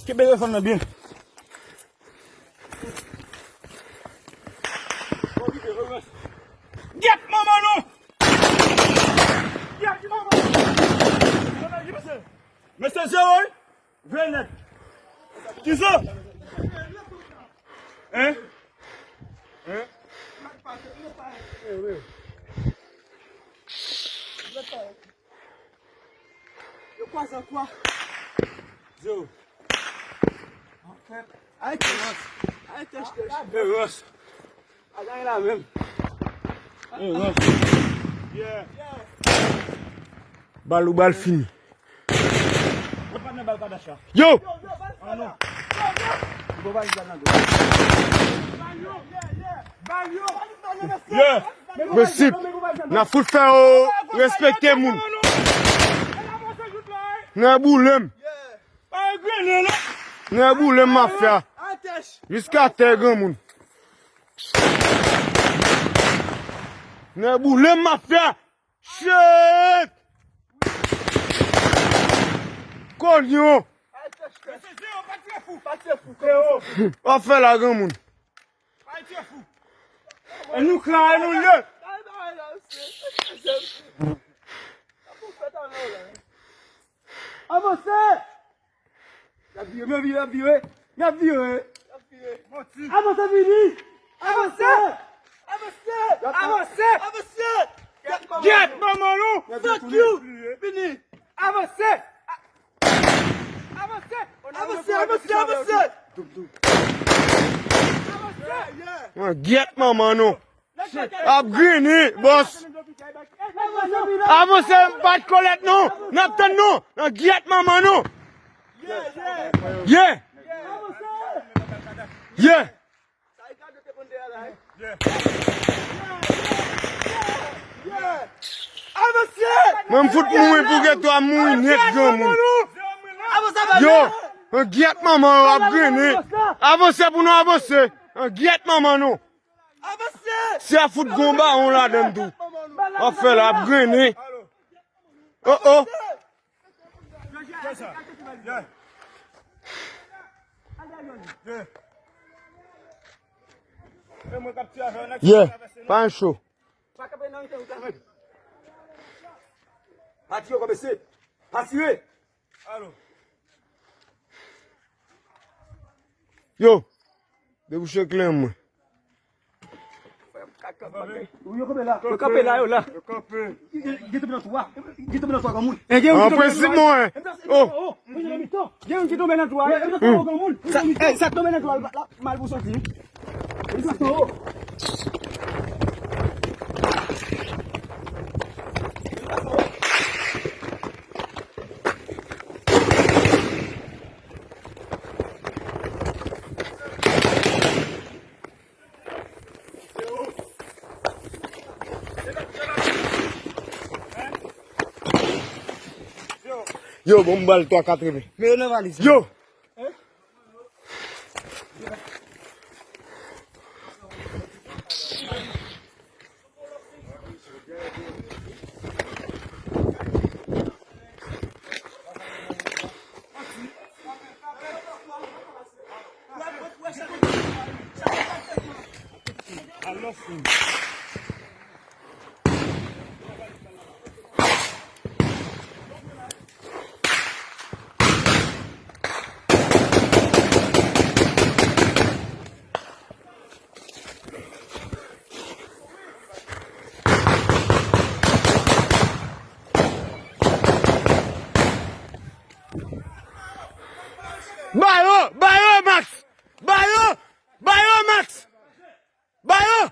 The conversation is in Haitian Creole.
Keep the phone bien. Get maman non. Get maman. Monsieur Zéro, venez. Qui ça? Hein? Hein? Eu quase quoi? Zéro. Arrête, Ross. Allez là même. Ross. Yeah. Bal ou bal fini. Yo! Ah non. Yeah! Monsieur, n'a faut faire respecter moun. N'a boulem. N'a boulem mafia. Jusqu'à terre grand moun. N'a boulem mafia. Shit! Cognon! On fait la grand moun. Et nous craignons nous lieu. Avancez! Avancez, Vini! Avancez! Get maman nous. Fuck you! Vini! Avancez! Get maman nous. Ab green boss. Avancez pas de colette non. N'attend non. Get maman nous. Yeah. Yeah. Même fout mourir pour que toi mourir net grand moun. Yo, get maman ab green. Avancez pour nous avancer. Get maman nous. Si à foot gomba on la donne tout. On fait la green. Oh oh. Yeah, pas un show. Atire comme c'est. Attirez. Yo, débouchez clair moi. Le capé là, là. En principe moi. Oh. Ça tombe dans toi, mal vous sortir. Yo, bon balle toi 80. Mais on va aller. Yo. Bayo, Max! Bayo, Max! Bayo!